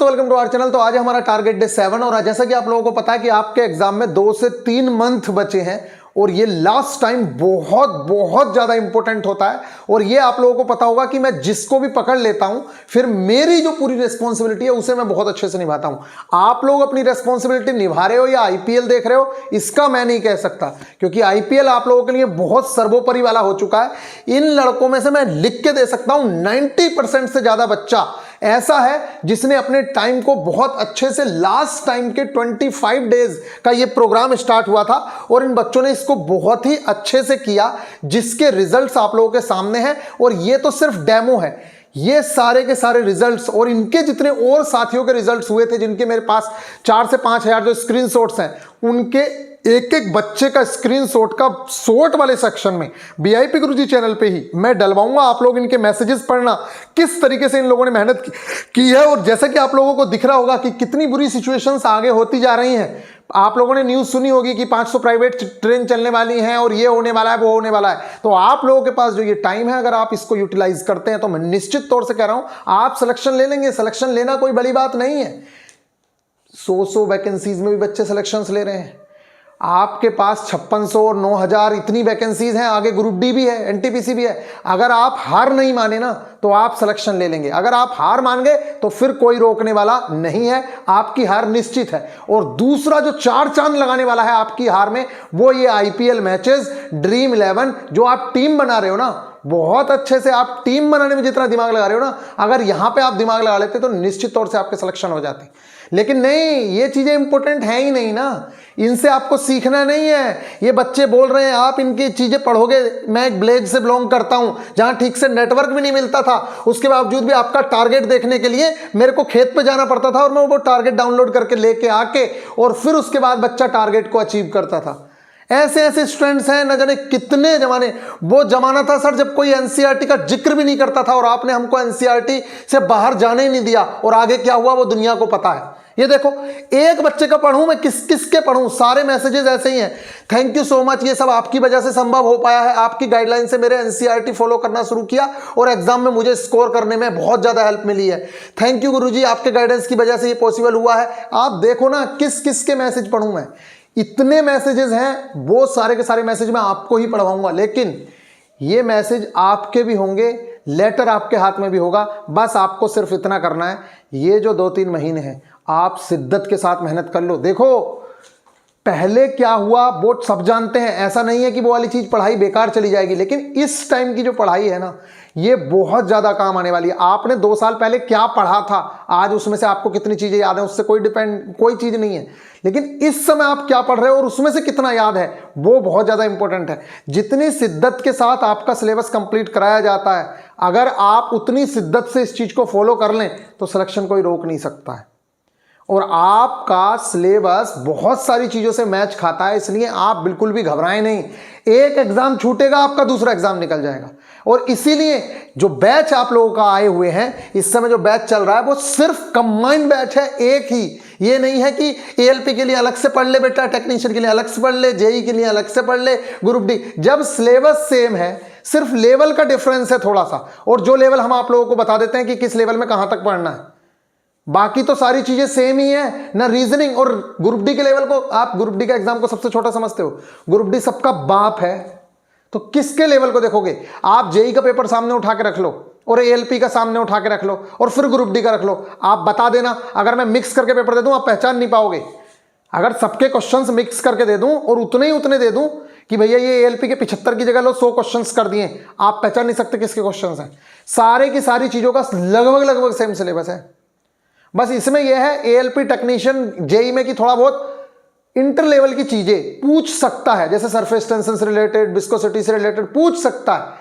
दोस्तों, welcome to our channel. तो आज हमारा टारगेट डे 7 और जैसा कि आप लोगों को पता है कि आपके एग्जाम में 2 से 3 मंथ बचे हैं और ये लास्ट टाइम बहुत बहुत ज्यादा इंपॉर्टेंट होता है। और ये आप लोगों को पता होगा कि मैं जिसको भी पकड़ लेता हूं फिर मेरी जो पूरी रिस्पॉन्सिबिलिटी है उसे मैं बहुत अच्छे से निभाता हूं। आप लोग अपनी रिस्पॉन्सिबिलिटी निभा रहे हो या आईपीएल देख रहे हो, इसका मैं नहीं कह सकता, क्योंकि आईपीएल आप लोगों के लिए बहुत सर्वोपरि वाला हो चुका है। इन लड़कों में से मैं लिख के दे सकता हूं 90% से ज्यादा बच्चा ऐसा है जिसने अपने टाइम को बहुत अच्छे से, लास्ट टाइम के 25 डेज का ये प्रोग्राम स्टार्ट हुआ था और इन बच्चों ने इसको बहुत ही अच्छे से किया, जिसके रिजल्ट्स आप लोगों के सामने हैं। और ये तो सिर्फ डेमो है, ये सारे के सारे रिजल्ट्स और इनके जितने और साथियों के रिजल्ट्स हुए थे, जिनके मेरे पास 4 से 5 हजार जो स्क्रीनशॉट्स हैं, उनके एक एक बच्चे का स्क्रीनशॉट का शॉर्ट वाले सेक्शन में वीआईपी गुरुजी चैनल पे ही मैं डलवाऊंगा। आप लोग इनके मैसेजेस पढ़ना, किस तरीके से इन लोगों ने मेहनत की है। और जैसा कि आप लोगों को दिख रहा होगा कि कितनी बुरी सिचुएशंस आगे होती जा रही हैं। आप लोगों ने न्यूज़ सुनी होगी कि 500 प्राइवेट ट्रेन चलने वाली हैं और ये होने वाला है, वो होने वाला है। तो आप लोगों के पास जो ये टाइम है, अगर आप इसको यूटिलाइज करते हैं तो मैं निश्चित तौर से कह रहा हूं आप सिलेक्शन ले लेंगे। सिलेक्शन लेना कोई बड़ी बात नहीं है। 100 वैकेंसीज में भी बच्चे सिलेक्शंस ले रहे हैं। आपके पास 5600 और 9000 इतनी वैकेंसीज हैं, आगे ग्रुप डी भी है, एनटीपीसी भी है। अगर आप हार नहीं माने ना तो आप सिलेक्शन ले लेंगे। अगर आप हार मान गए तो फिर कोई रोकने वाला नहीं है, आपकी हार निश्चित है। और दूसरा जो 4 चांद लगाने वाला है आपकी हार में, वो ये आईपीएल मैचेस, ड्रीम 11 जो आप टीम बना रहे हो ना, बहुत अच्छे से आप टीम बनाने में जितना दिमाग लगा रहे हो ना, अगर यहां पे आप दिमाग लगा लेते तो निश्चित तौर से आपके सिलेक्शन हो जाते। लेकिन नहीं, ये चीजें इंपॉर्टेंट है ही नहीं ना, इनसे आपको सीखना नहीं है। ये बच्चे बोल रहे हैं आप इनकी चीजें पढ़ोगे। मैं एक विलेज से बिलोंग करता हूं जहां ठीक से नेटवर्क भी नहीं मिलता था, उसके बावजूद भी आपका टारगेट देखने के लिए मेरे को खेत पे जाना पड़ता था और मैं वो टारगेट डाउनलोड करके लेके आके और फिर उसके बाद बच्चा टारगेट को अचीव करता था। ऐसे ऐसे स्टूडेंट्स हैं, न जाने कितने जमाने। वो जमाना था सर जब कोई एनसीईआरटी का जिक्र भी नहीं करता था और आपने हमको एनसीईआरटी से बाहर जाने ही नहीं दिया, और आगे क्या हुआ वो दुनिया को पता है। ये देखो, एक बच्चे का पढ़ूं मैं, किस के पढ़ूं, सारे मैसेजेस ऐसे ही हैं। थैंक यू सो मच, ये सब आपकी वजह से संभव हो पाया है। आपकी गाइडलाइन से मेरे एनसीईआरटी फॉलो करना शुरू किया और एग्जाम में मुझे स्कोर करने में बहुत ज्यादा हेल्प मिली है। थैंक यू गुरुजी, आपके गाइडेंस की वजह से ये पॉसिबल हुआ है। आप देखो ना किस के मैसेज पढ़ूं मैं, इतने मैसेजेस हैं, वो सारे के सारे मैसेज मैं आपको ही पढ़वाऊंगा। लेकिन ये मैसेज आपके भी होंगे, लेटर आपके हाथ में भी होगा। बस आपको सिर्फ इतना करना है, ये जो 2-3 महीने हैं आप शिद्दत के साथ मेहनत कर लो। देखो पहले क्या हुआ वो सब जानते हैं, ऐसा नहीं है कि वो वाली चीज पढ़ाई बेकार चली जाएगी, लेकिन इस टाइम की जो पढ़ाई है ना, ये बहुत ज्यादा काम आने वाली है। आपने 2 साल पहले क्या पढ़ा था, आज उसमें से आपको कितनी चीजें याद है, उससे कोई चीज नहीं है। लेकिन इस समय आप क्या पढ़ रहे हो और उसमें से कितना याद है, वो बहुत ज्यादा इंपॉर्टेंट है। जितनी शिद्दत के साथ आपका सिलेबस कंप्लीट कराया जाता है, अगर आप उतनी शिद्दत से इस चीज को फॉलो कर लें तो सिलेक्शन कोई रोक नहीं सकता है। और आपका सिलेबस बहुत सारी चीजों से मैच खाता है, इसलिए आप बिल्कुल भी घबराएं नहीं। एक एग्जाम छूटेगा, आपका दूसरा एग्जाम निकल जाएगा। और इसीलिए जो बैच आप लोगों का आए हुए हैं, इस समय जो बैच चल रहा है वो सिर्फ कंबाइंड बैच है, एक ही। ये नहीं है कि एएलपी के लिए अलग से पढ़ ले बेटा, टेक्नीशियन के लिए अलग से पढ़ ले, जेई के लिए अलग से पढ़ ले, ग्रुप डी। जब सिलेबस सेम है, सिर्फ लेवल का डिफरेंस है थोड़ा सा, और जो लेवल हम आप लोगों को बता देते हैं कि किस लेवल में कहां तक पढ़ना है, बाकी तो सारी चीजें सेम ही है ना। रीजनिंग और ग्रुप डी के लेवल को, आप ग्रुप डी का एग्जाम को सबसे छोटा समझते हो, ग्रुप डी सबका बाप है, तो किसके लेवल को देखोगे आप? जेई का पेपर सामने उठा के रख लो और एएलपी का सामने उठा के रख लो और फिर ग्रुप डी का रख लो। आप बता देना, अगर मैं मिक्स करके पेपर दे दूं आप पहचान नहीं पाओगे। अगर सबके क्वेश्चंस मिक्स करके दे दूं और उतने दे दूं कि भैया ये एएलपी के 75 की जगह लो 100 क्वेश्चंस कर दिए, आप पहचान नहीं सकते किसके क्वेश्चंस हैं। सारे की सारी चीजों का लगभग सेम सिलेबस है। बस इसमें यह है एएलपी टेक्नीशियन जेई में कि थोड़ा बहुत इंटर लेवल की चीजें पूछ सकता है, जैसे सरफेस टेंशन से रिलेटेड, विस्कोसिटी से रिलेटेड पूछ सकता है।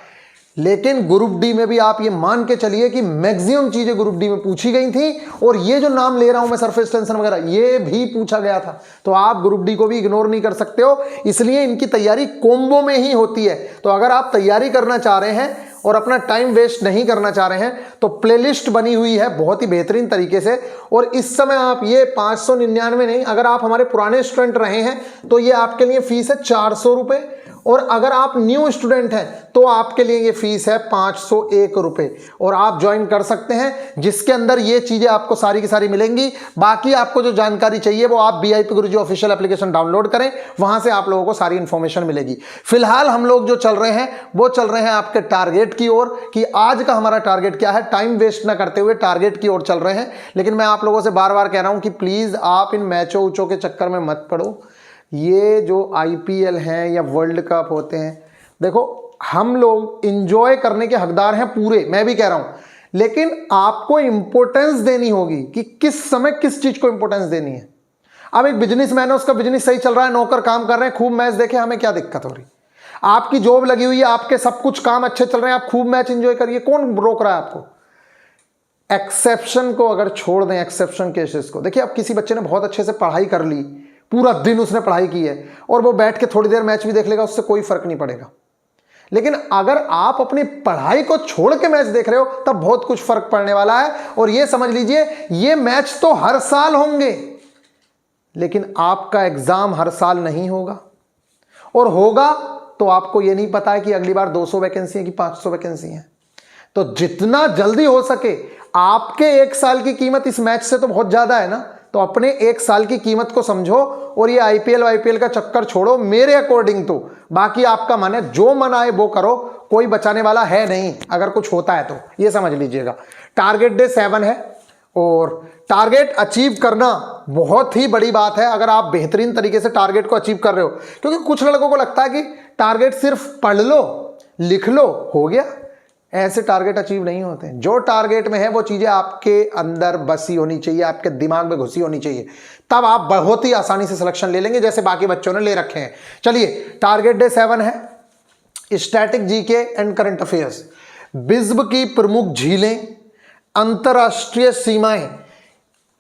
लेकिन ग्रुप डी में भी आप ये मान के चलिए कि मैक्सिमम चीजें ग्रुप डी में पूछी गई थी, और ये जो नाम ले रहा हूं मैं सरफेस टेंशन वगैरह, ये भी पूछा गया था। तो आप ग्रुप डी को भी इग्नोर नहीं कर सकते हो, इसलिए इनकी तैयारी कॉम्बो में ही होती है। तो अगर आप तैयारी करना चाह रहे हैं और अपना टाइम वेस्ट नहीं करना चाह रहे हैं तो प्लेलिस्ट बनी हुई है बहुत ही बेहतरीन तरीके से। और इस समय आप ये 599 नहीं, अगर आप हमारे पुराने स्टूडेंट रहे हैं तो ये आपके लिए फीस है 400 रुपए। और अगर आप न्यू स्टूडेंट हैं तो आपके लिए ये फीस है 501 रुपए और आप ज्वाइन कर सकते हैं, जिसके अंदर ये चीजें आपको सारी की सारी मिलेंगी। बाकी आपको जो जानकारी चाहिए वो आप BIP गुरुजी ऑफिशियल एप्लीकेशन डाउनलोड करें, वहां से आप लोगों को सारी इंफॉर्मेशन मिलेगी। फिलहाल हम लोग जो चल रहे हैं वो चल रहे हैं आपके टारगेट की ओर, कि आज का हमारा टारगेट क्या है। टाइम वेस्ट ना करते हुए टारगेट की ओर चल रहे हैं। लेकिन मैं आप लोगों से बार बार कह रहा हूं कि प्लीज आप इन मैचों उचों के चक्कर में मत पड़ो। ये जो IPL हैं या वर्ल्ड कप होते हैं, देखो हम लोग इंजॉय करने के हकदार हैं पूरे, मैं भी कह रहा हूं, लेकिन आपको इंपॉर्टेंस देनी होगी कि किस समय किस चीज को इंपॉर्टेंस देनी है। अब एक बिजनेसमैन है, उसका बिजनेस सही चल रहा है, नौकर काम कर रहे हैं, खूब मैच देखे, हमें क्या दिक्कत हो रही। आपकी जॉब लगी हुई है, आपके सब कुछ काम अच्छे चल रहे हैं, आप खूब मैच एंजॉय करिए, कौन रोक रहा है आपको। एक्सेप्शन को अगर छोड़ दें, एक्सेप्शन केसेस को देखिए, अब किसी बच्चे ने बहुत अच्छे से पढ़ाई कर ली, पूरा दिन उसने पढ़ाई की है और वो बैठ के थोड़ी देर मैच भी देख लेगा, उससे कोई फर्क नहीं पड़ेगा। लेकिन अगर आप अपनी पढ़ाई को छोड़ के मैच देख रहे हो तब बहुत कुछ फर्क पड़ने वाला है। और ये समझ लीजिए, ये मैच तो हर साल होंगे, लेकिन आपका एग्जाम हर साल नहीं होगा, और होगा तो आपको ये नहीं पता है कि अगली बार 200 वैकेंसी है कि 500 वैकेंसी है। तो जितना जल्दी हो सके, आपके 1 साल की कीमत इस मैच से तो बहुत ज्यादा है ना, तो अपने 1 साल की कीमत को समझो और ये IPL का चक्कर छोड़ो मेरे अकॉर्डिंग। तो बाकी आपका मन है, जो मन आए वो करो, कोई बचाने वाला है नहीं अगर कुछ होता है तो, ये समझ लीजिएगा। टारगेट डे 7 है और टारगेट अचीव करना बहुत ही बड़ी बात है अगर आप बेहतरीन तरीके से टारगेट को अचीव कर रहे हो। क्योंकि कुछ लड़कों को लगता है कि टारगेट सिर्फ पढ़ लो, लिख लो, हो गया। ऐसे टारगेट अचीव नहीं होते। जो टारगेट में है वो चीजें आपके अंदर बसी होनी चाहिए, आपके दिमाग में घुसी होनी चाहिए, तब आप बहुत ही आसानी से सिलेक्शन ले लेंगे, जैसे बाकी बच्चों ने ले रखे हैं। चलिए, टारगेट डे 7 है static GK and current affairs, विश्व की प्रमुख झीलें, अंतरराष्ट्रीय सीमाएं।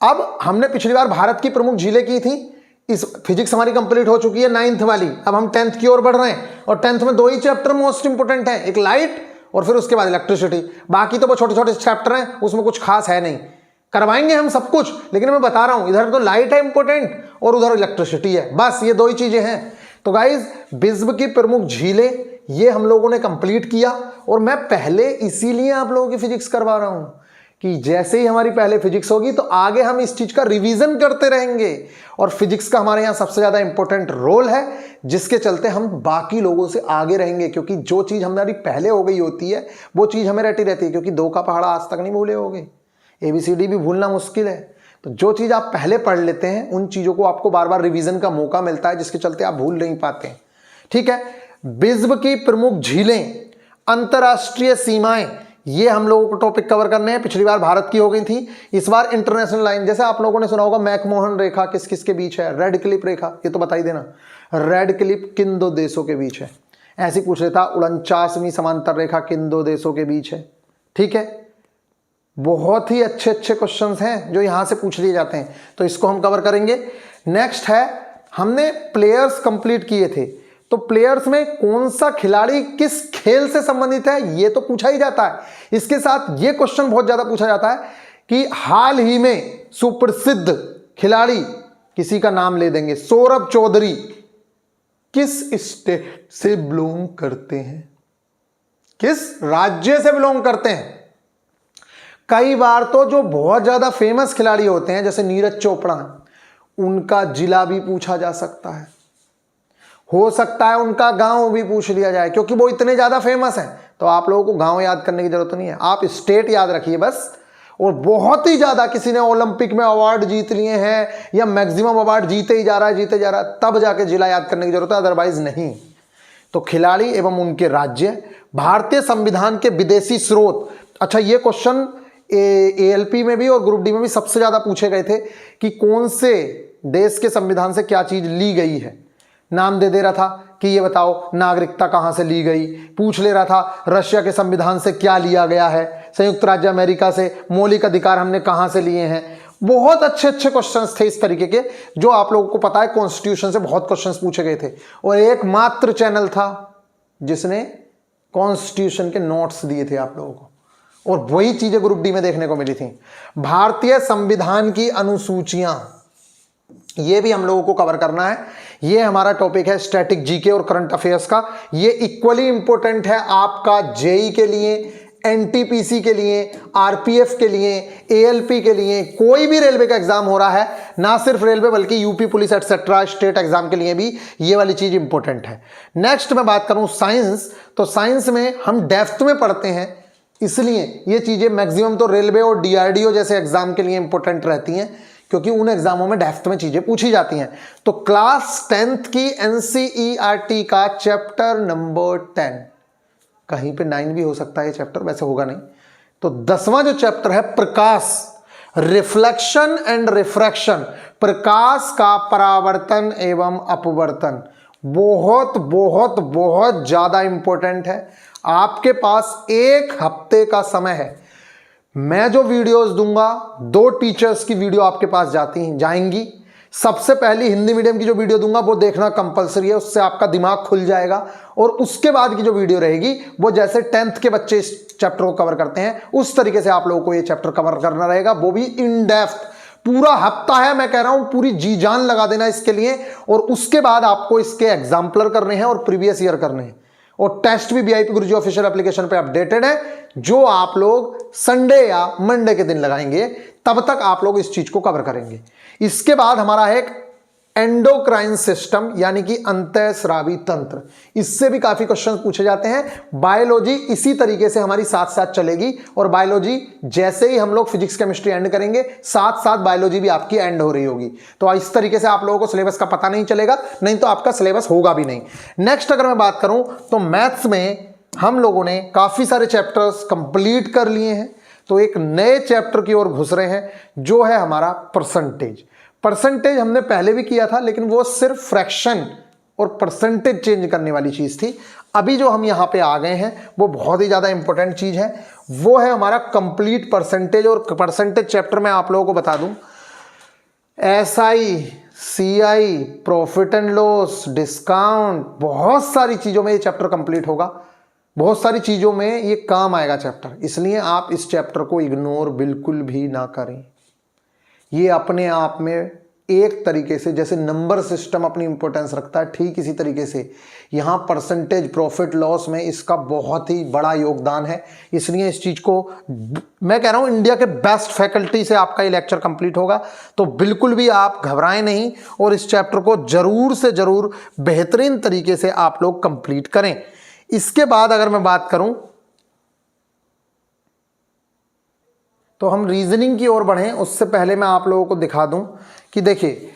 अब हमने पिछली बार भारत की प्रमुख झीलें की थी, इस फिजिक्स हमारी कंप्लीट हो चुकी है 9th वाली, अब हम 10th की ओर बढ़ रहे हैं और 10th में 2 ही चैप्टर मोस्ट इंपोर्टेंट है, एक लाइट और फिर उसके बाद इलेक्ट्रिसिटी। बाकी तो वो छोटे छोटे चैप्टर हैं, उसमें कुछ खास है नहीं, करवाएंगे हम सब कुछ, लेकिन मैं बता रहा हूं इधर तो लाइट है इंपॉर्टेंट और उधर इलेक्ट्रिसिटी है, बस ये 2 ही चीजें हैं। तो गाइज, विश्व की प्रमुख झीलें ये हम लोगों ने कंप्लीट किया, और मैं पहले इसीलिए आप लोगों की फिजिक्स करवा रहा हूं कि जैसे ही हमारी पहले फिजिक्स होगी तो आगे हम इस चीज का रिवीजन करते रहेंगे। और फिजिक्स का हमारे यहाँ सबसे ज्यादा इंपॉर्टेंट रोल है, जिसके चलते हम बाकी लोगों से आगे रहेंगे, क्योंकि जो चीज हमारी पहले हो गई होती है वो चीज हमें रटी रहती है। क्योंकि 2 का पहाड़ा आज तक नहीं भूले होगे, ABCD भी भूलना मुश्किल है। तो जो चीज आप पहले पढ़ लेते हैं उन चीजों को आपको बार बार रिवीजन का मौका मिलता है, जिसके चलते आप भूल नहीं पाते। ठीक है, विश्व की प्रमुख झीलें, अंतरराष्ट्रीय सीमाएं, ये हम लोगों को टॉपिक कवर करने हैं। पिछली बार भारत की हो गई थी, इस बार इंटरनेशनल लाइन, जैसे आप लोगों ने सुना होगा मैकमोहन रेखा किस किस के बीच है, रेड क्लिप रेखा, ये तो बता ही देना, रेड क्लिप किन 2 देशों के बीच है, ऐसी पूछ लेता। 49वीं समांतर रेखा किन 2 देशों के बीच है। ठीक है, बहुत ही अच्छे अच्छे क्वेश्चंस हैं जो यहां से पूछ लिए जाते हैं, तो इसको हम कवर करेंगे। नेक्स्ट है, हमने प्लेयर्स कंप्लीट किए थे, तो प्लेयर्स में कौन सा खिलाड़ी किस खेल से संबंधित है ये तो पूछा ही जाता है। इसके साथ ये क्वेश्चन बहुत ज्यादा पूछा जाता है कि हाल ही में सुप्रसिद्ध खिलाड़ी, किसी का नाम ले देंगे, सौरभ चौधरी किस स्टेट से बिलोंग करते हैं, किस राज्य से बिलोंग करते हैं। कई बार तो जो बहुत ज्यादा फेमस खिलाड़ी होते हैं, जैसे नीरज चोपड़ा, उनका जिला भी पूछा जा सकता है, हो सकता है उनका गांव भी पूछ लिया जाए, क्योंकि वो इतने ज्यादा फेमस हैं। तो आप लोगों को गांव याद करने की जरूरत नहीं है, आप स्टेट याद रखिए बस। और बहुत ही ज्यादा किसी ने ओलंपिक में अवार्ड जीत लिए हैं या मैक्सिमम अवार्ड जीते ही जा रहा है, तब जाके जिला याद करने की जरूरत है, अदरवाइज नहीं। तो खिलाड़ी एवं उनके राज्य, भारतीय संविधान के विदेशी स्रोत। अच्छा, ये क्वेश्चन ALP में भी और ग्रुप D में भी सबसे ज्यादा पूछे गए थे कि कौन से देश के संविधान से क्या चीज ली गई है। नाम दे रहा था कि ये बताओ नागरिकता कहां से ली गई, पूछ ले रहा था रशिया के संविधान से क्या लिया गया है, संयुक्त राज्य अमेरिका से मौलिक अधिकार हमने कहां से लिए हैं। बहुत अच्छे अच्छे क्वेश्चंस थे इस तरीके के, जो आप लोगों को पता है कॉन्स्टिट्यूशन से बहुत क्वेश्चंस पूछे गए थे। और एकमात्र चैनल था जिसने कॉन्स्टिट्यूशन के नोट्स दिए थे आप लोगों को, और वही चीजें ग्रुप D में देखने को मिली थी। भारतीय संविधान की अनुसूचियां, ये भी हम लोगों को कवर करना है। ये हमारा टॉपिक है स्टैटिक जीके और करंट अफेयर्स का। ये इक्वली इंपॉर्टेंट है आपका जेई के लिए, एनटीपीसी के लिए, आरपीएफ के लिए, एएलपी के लिए। कोई भी रेलवे का एग्जाम हो रहा है, ना सिर्फ रेलवे बल्कि UP police etcetera state exam के लिए भी ये वाली चीज इंपॉर्टेंट है। नेक्स्ट मैं बात करूं साइंस, तो साइंस में हम डेप्थ में पढ़ते हैं, इसलिए ये चीजें मैक्सिमम तो रेलवे और डीआरडीओ जैसे एग्जाम के लिए इंपॉर्टेंट रहती हैं, क्योंकि उन एग्जामों में डेप्थ में चीजें पूछी जाती हैं। तो क्लास 10th की एनसीईआरटी का चैप्टर नंबर 10, कहीं पे 9 भी हो सकता है ये चैप्टर, वैसे होगा नहीं, तो 10वां जो चैप्टर है प्रकाश, रिफ्लेक्शन एंड रिफ्रैक्शन, प्रकाश का परावर्तन एवं अपवर्तन, बहुत बहुत बहुत ज्यादा इंपॉर्टेंट है। आपके पास 1 हफ्ते का समय है। मैं जो वीडियोस दूंगा, 2 टीचर्स की वीडियो आपके पास जाएंगी। सबसे पहली हिंदी मीडियम की जो वीडियो दूंगा वो देखना कंपलसरी है, उससे आपका दिमाग खुल जाएगा। और उसके बाद की जो वीडियो रहेगी वो जैसे 10th के बच्चे इस चैप्टर को कवर करते हैं उस तरीके से आप लोगों को ये चैप्टर कवर करना रहेगा, वो भी इन डेप्थ। पूरा हफ्ता है, मैं कह रहा हूं पूरी जी जान लगा देना इसके लिए। और उसके बाद आपको इसके एग्जाम्पलर करने हैं और प्रीवियस ईयर करने हैं। और टेस्ट भी वीआईपी गुरुजी ऑफिशियल एप्लीकेशन पे अपडेटेड है, जो आप लोग संडे या मंडे के दिन लगाएंगे, तब तक आप लोग इस चीज को कवर करेंगे। इसके बाद हमारा है एक एंडोक्राइन सिस्टम, यानी कि अंतःस्रावी तंत्र। इससे भी काफी क्वेश्चन पूछे जाते हैं। बायोलॉजी इसी तरीके से हमारी साथ साथ चलेगी, और बायोलॉजी जैसे ही हम लोग फिजिक्स केमिस्ट्री एंड करेंगे, साथ साथ बायोलॉजी भी आपकी एंड हो रही होगी। तो इस तरीके से आप लोगों को सिलेबस का पता नहीं चलेगा, नहीं तो आपका सिलेबस होगा भी नहीं। नेक्स्ट अगर मैं बात करूं तो मैथ्स में हम लोगों ने काफी सारे चैप्टर्स कंप्लीट कर लिए हैं, तो एक नए चैप्टर की ओर घुस रहे हैं, जो है हमारा परसेंटेज। परसेंटेज हमने पहले भी किया था, लेकिन वो सिर्फ फ्रैक्शन और परसेंटेज चेंज करने वाली चीज थी। अभी जो हम यहां पे आ गए हैं वो बहुत ही ज्यादा इंपॉर्टेंट चीज है, वो है हमारा कंप्लीट परसेंटेज। और परसेंटेज चैप्टर में आप लोगों को बता दूं, SI, CI, profit and loss, discount, बहुत सारी चीजों में ये चैप्टर कंप्लीट होगा। बहुत सारी चीजों में ये काम आएगा चैप्टर, इसलिए आप इस चैप्टर को इग्नोर बिल्कुल भी ना करें। ये अपने आप में एक तरीके से जैसे नंबर सिस्टम अपनी इंपॉर्टेंस रखता है, ठीक इसी तरीके से यहाँ परसेंटेज प्रॉफिट लॉस में इसका बहुत ही बड़ा योगदान है। इसलिए इस चीज़ को मैं कह रहा हूँ, इंडिया के बेस्ट फैकल्टी से आपका ये लेक्चर कंप्लीट होगा, तो बिल्कुल भी आप घबराएं नहीं और इस चैप्टर को जरूर से जरूर बेहतरीन तरीके से आप लोग कंप्लीट करें। इसके बाद अगर मैं बात करूं तो हम रीजनिंग की ओर बढ़ें, उससे पहले मैं आप लोगों को दिखा दूं कि देखिए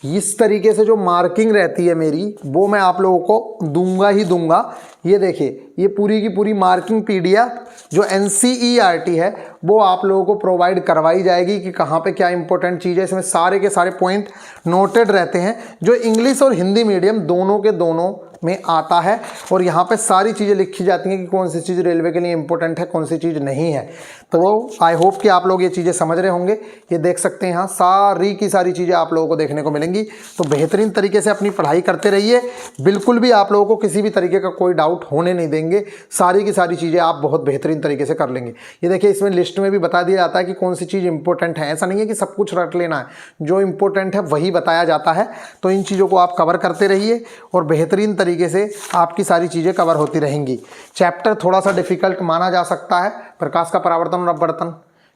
इस तरीके से जो मार्किंग रहती है मेरी, वो मैं आप लोगों को दूंगा ही दूंगा। ये देखिए, ये पूरी की पूरी मार्किंग पीडीएफ जो एनसीईआरटी है वो आप लोगों को प्रोवाइड करवाई जाएगी कि कहाँ पे क्या इंपॉर्टेंट चीज़ है। इसमें सारे के सारे पॉइंट नोटेड रहते हैं, जो इंग्लिश और हिंदी मीडियम दोनों के दोनों में आता है। और यहाँ पे सारी चीज़ें लिखी जाती हैं कि कौन सी चीज़ रेलवे के लिए इंपॉर्टेंट है, कौन सी चीज़ नहीं है। तो वो आई होप कि आप लोग ये चीज़ें समझ रहे होंगे। ये देख सकते हैं, यहाँ सारी की सारी चीज़ें आप लोगों को देखने को मिलेंगी। तो बेहतरीन तरीके से अपनी पढ़ाई करते रहिए, बिल्कुल भी आप लोगों को किसी भी तरीके का कोई डाउट होने नहीं देंगे। सारी की सारी चीज़ें आप बहुत बेहतरीन तरीके से कर लेंगे। ये देखिए, इसमें लिस्ट में भी बता दिया जाता है कि कौन सी चीज़ इंपॉर्टेंट है। ऐसा नहीं है कि सब कुछ रट लेना है, जो इंपॉर्टेंट है वही बताया जाता है। तो इन चीज़ों को आप कवर करते रहिए और बेहतरीन तरीके से आपकी सारी चीज़ें कवर होती रहेंगी। चैप्टर थोड़ा सा डिफिकल्ट माना जा सकता है, प्रकाश का परावर्तन और अपवर्तन,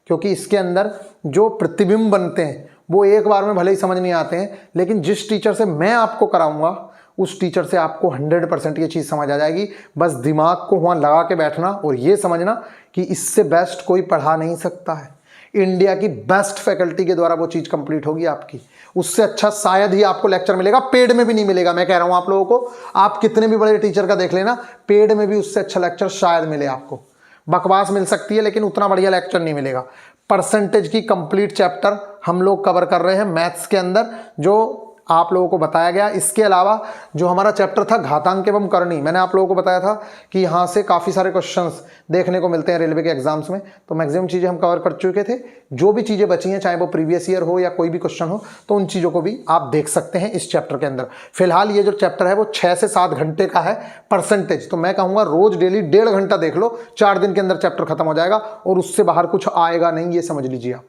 क्योंकि इसके अंदर जो प्रतिबिंब बनते हैं वो एक बार में भले ही समझ नहीं आते हैं, लेकिन जिस टीचर से मैं आपको कराऊंगा उस टीचर से आपको 100% ये चीज़ समझ आ जाएगी। बस दिमाग को वहाँ लगा के बैठना और ये समझना कि इससे बेस्ट कोई पढ़ा नहीं सकता है। इंडिया की बेस्ट फैकल्टी के द्वारा वो चीज़ कंप्लीट होगी आपकी। उससे अच्छा शायद ही आपको लेक्चर मिलेगा, पेड में भी नहीं मिलेगा। मैं कह रहा हूँ आप लोगों को, आप कितने भी बड़े टीचर का देख लेना, पेड में भी उससे अच्छा लेक्चर शायद मिले आपको। बकवास मिल सकती है लेकिन उतना बढ़िया लेक्चर नहीं मिलेगा। परसेंटेज की कंप्लीट चैप्टर हम लोग कवर कर रहे हैं मैथ्स के अंदर, जो आप लोगों को बताया गया। इसके अलावा जो हमारा चैप्टर था घातांक एवं करणी, मैंने आप लोगों को बताया था कि यहाँ से काफ़ी सारे क्वेश्चंस देखने को मिलते हैं रेलवे के एग्जाम्स में, तो मैक्सिमम चीज़ें हम कवर कर चुके थे। जो भी चीज़ें बची हैं, चाहे वो प्रीवियस ईयर हो या कोई भी क्वेश्चन हो, तो उन चीज़ों को भी आप देख सकते हैं इस चैप्टर के अंदर। फिलहाल ये जो चैप्टर है वो 6 से 7 घंटे का है परसेंटेज, तो मैं कहूँगा रोज डेली 1.5 घंटा देख लो, 4 दिन के अंदर चैप्टर खत्म हो जाएगा और उससे बाहर कुछ आएगा नहीं, ये समझ लीजिए आप।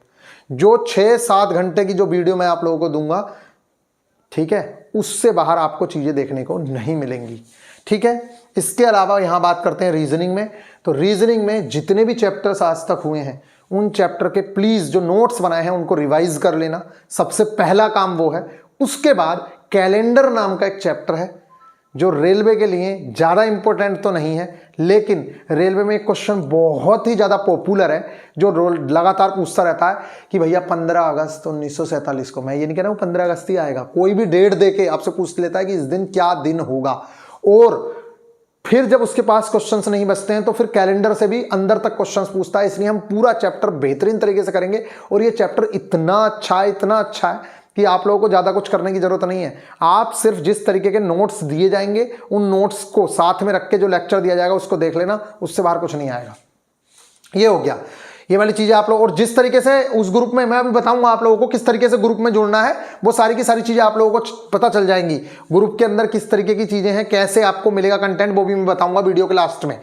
जो 6-7 घंटे की जो वीडियो मैं आप लोगों को दूंगा, ठीक है, उससे बाहर आपको चीज़ें देखने को नहीं मिलेंगी। ठीक है, इसके अलावा यहाँ बात करते हैं रीजनिंग में। तो रीजनिंग में जितने भी चैप्टर्स आज तक हुए हैं उन चैप्टर के प्लीज़ जो नोट्स बनाए हैं उनको रिवाइज कर लेना, सबसे पहला काम वो है। उसके बाद कैलेंडर नाम का एक चैप्टर है जो रेलवे के लिए ज़्यादा इंपॉर्टेंट तो नहीं है, लेकिन रेलवे में एक क्वेश्चन बहुत ही ज़्यादा पॉपुलर है जो लगातार पूछता रहता है कि भैया 15 अगस्त 1947 को, मैं ये नहीं कह रहा हूँ 15 अगस्त ही आएगा, कोई भी डेट दे के आपसे पूछ लेता है कि इस दिन क्या दिन होगा। और फिर जब उसके पास क्वेश्चंस नहीं बचते हैं तो फिर कैलेंडर से भी अंदर तक क्वेश्चंस पूछता है। इसलिए हम पूरा चैप्टर बेहतरीन तरीके से करेंगे और ये चैप्टर इतना अच्छा है कि आप लोगों को ज़्यादा कुछ करने की ज़रूरत नहीं है। आप सिर्फ जिस तरीके के नोट्स दिए जाएंगे उन नोट्स को साथ में रख के जो लेक्चर दिया जाएगा उसको देख लेना, उससे बाहर कुछ नहीं आएगा। ये हो गया, ये वाली चीज़ें आप लोग। और जिस तरीके से उस ग्रुप में, मैं अभी बताऊंगा आप लोगों को किस तरीके से ग्रुप में जुड़ना है, वो सारी की सारी चीज़ें आप लोगों को पता चल जाएंगी। ग्रुप के अंदर किस तरीके की चीज़ें हैं, कैसे आपको मिलेगा कंटेंट, वो भी मैं बताऊंगा वीडियो के लास्ट में।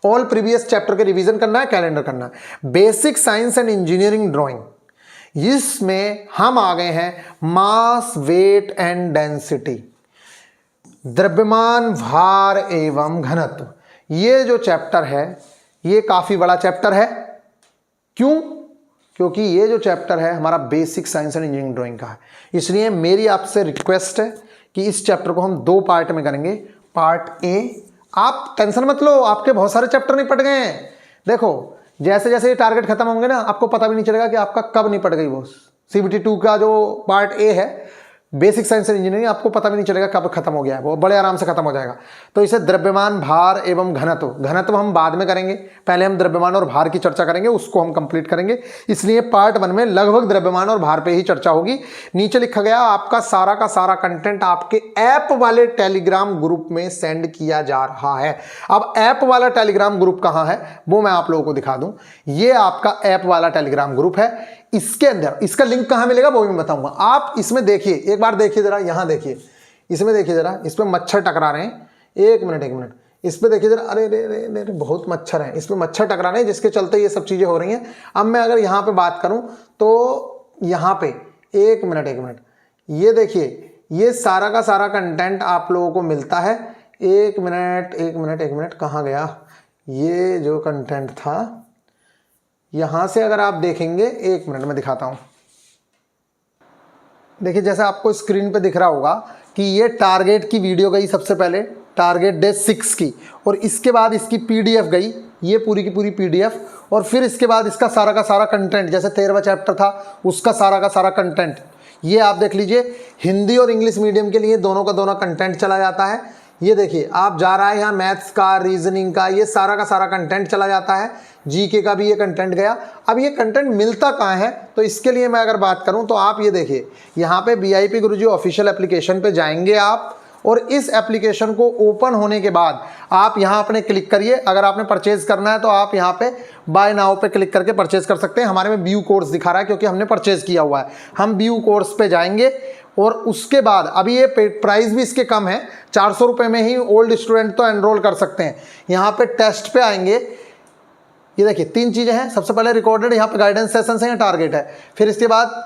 ऑल प्रीवियस चैप्टर के रिवीजन करना है, कैलेंडर करना है। Basic science and engineering drawing, इसमें हम आ गए हैं मास, वेट एंड डेंसिटी, द्रव्यमान, भार एवं घनत्व। ये जो चैप्टर है ये काफ़ी बड़ा चैप्टर है। क्यों? क्योंकि ये जो चैप्टर है हमारा basic science and engineering drawing का है। इसलिए मेरी आपसे रिक्वेस्ट है कि इस चैप्टर को हम 2 पार्ट में करेंगे। पार्ट ए, आप टेंशन मत लो, आपके बहुत सारे चैप्टर निपट गए हैं। देखो जैसे जैसे ये टारगेट खत्म होंगे ना, आपको पता भी नहीं चलेगा कि आपका कब निपट गई वो। CBT 2 का जो पार्ट ए है बेसिक साइंस एंड इंजीनियरिंग, आपको पता भी नहीं चलेगा कब खत्म हो गया है, वो बड़े आराम से खत्म हो जाएगा। तो इसे द्रव्यमान, भार एवं घनत्व, घनत्व हम बाद में करेंगे, पहले हम द्रव्यमान और भार की चर्चा करेंगे, उसको हम कंप्लीट करेंगे। इसलिए पार्ट 1 में लगभग द्रव्यमान और भार पे ही चर्चा होगी। नीचे लिखा गया आपका सारा का सारा कंटेंट आपके ऐप वाले टेलीग्राम ग्रुप में सेंड किया जा रहा है। अब ऐप वाला टेलीग्राम ग्रुप कहाँ है वो मैं आप लोगों को दिखा दूं। ये आपका ऐप वाला टेलीग्राम ग्रुप है। इसके अंदर इसका लिंक कहां मिलेगा वो भी मैं बताऊंगा। आप इसमें देखिए, एक बार देखिए जरा, यहां देखिए, इसमें देखिए जरा, इस पे मच्छर टकरा रहे हैं। एक मिनट, इस पे देखिए जरा, अरे रे रे रे, बहुत मच्छर हैं, इस पे मच्छर टकरा रहे हैं जिसके चलते ये सब चीजें हो रही हैं। अब मैं अगर यहाँ पे बात करूं तो यहाँ पे एक मिनट, ये देखिए, ये सारा का सारा कंटेंट आप लोगों को मिलता है। एक मिनट, कहाँ गया ये जो कंटेंट था, यहां से अगर आप देखेंगे, एक मिनट में दिखाता हूं। देखिए जैसे आपको स्क्रीन पे दिख रहा होगा कि ये टारगेट की वीडियो गई सबसे पहले, टारगेट डे 6 की, और इसके बाद इसकी PDF गई, ये पूरी की पूरी PDF, और फिर इसके बाद इसका सारा का सारा कंटेंट, जैसे 13वां चैप्टर था उसका सारा का सारा कंटेंट, ये आप देख लीजिए। हिंदी और इंग्लिश मीडियम के लिए दोनों का दोनों कंटेंट चला जाता है। ये देखिए आप जा रहा है यहाँ मैथ्स का, रीजनिंग का, ये सारा का सारा कंटेंट चला जाता है। GK का भी ये कंटेंट गया। अब ये कंटेंट मिलता कहाँ है, तो इसके लिए मैं अगर बात करूँ तो आप ये देखिए, यहाँ पे VIP गुरुजी ऑफिशियल एप्लीकेशन पे जाएंगे आप, और इस एप्लीकेशन को ओपन होने के बाद आप यहाँ अपने क्लिक करिए। अगर आपने परचेज करना है तो आप यहाँ पे बाय नाउ पे क्लिक करके परचेज कर सकते हैं। हमारे में व्यू कोर्स दिखा रहा है क्योंकि हमने परचेज किया हुआ है। हम व्यू कोर्स पे जाएंगे और उसके बाद अभी ये प्राइस भी इसके कम है, 400 रुपये में ही ओल्ड स्टूडेंट तो एनरोल कर सकते हैं। यहाँ पे टेस्ट पे आएंगे, ये देखिए 3 चीज़ें हैं। सबसे पहले रिकॉर्डेड यहाँ पे गाइडेंस सेशंस हैं, टारगेट है, फिर इसके बाद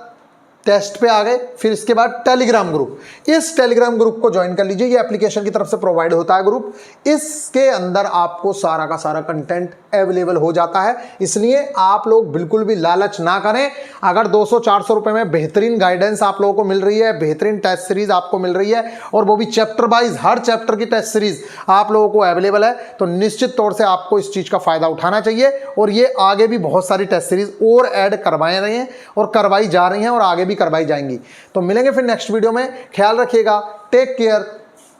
टेस्ट पे आ गए, फिर इसके बाद टेलीग्राम ग्रुप। इस टेलीग्राम ग्रुप को ज्वाइन कर लीजिए, ये एप्लीकेशन की तरफ से प्रोवाइड होता है ग्रुप। इसके अंदर आपको सारा का सारा कंटेंट अवेलेबल हो जाता है। इसलिए आप लोग बिल्कुल भी लालच ना करें। अगर 200-400 रुपए में बेहतरीन गाइडेंस आप लोगों को मिल रही है, बेहतरीन टेस्ट सीरीज आपको मिल रही है, और वो भी चैप्टर वाइज, हर चैप्टर की टेस्ट सीरीज आप लोगों को अवेलेबल है, तो निश्चित तौर से आपको इस चीज का फायदा उठाना चाहिए। और ये आगे भी बहुत सारी टेस्ट सीरीज और ऐड करवाए रहे हैं और करवाई जा रही हैं और आगे भी करवाई जाएंगी। तो मिलेंगे फिर नेक्स्ट वीडियो में। ख्याल रखिएगा, टेक केयर,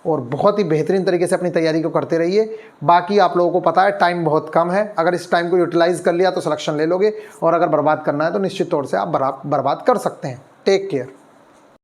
और बहुत ही बेहतरीन तरीके से अपनी तैयारी को करते रहिए। बाकी आप लोगों को पता है टाइम बहुत कम है, अगर इस टाइम को यूटिलाइज कर लिया तो सिलेक्शन ले लोगे, और अगर बर्बाद करना है तो निश्चित तौर से आप बर्बाद कर सकते हैं। Take care.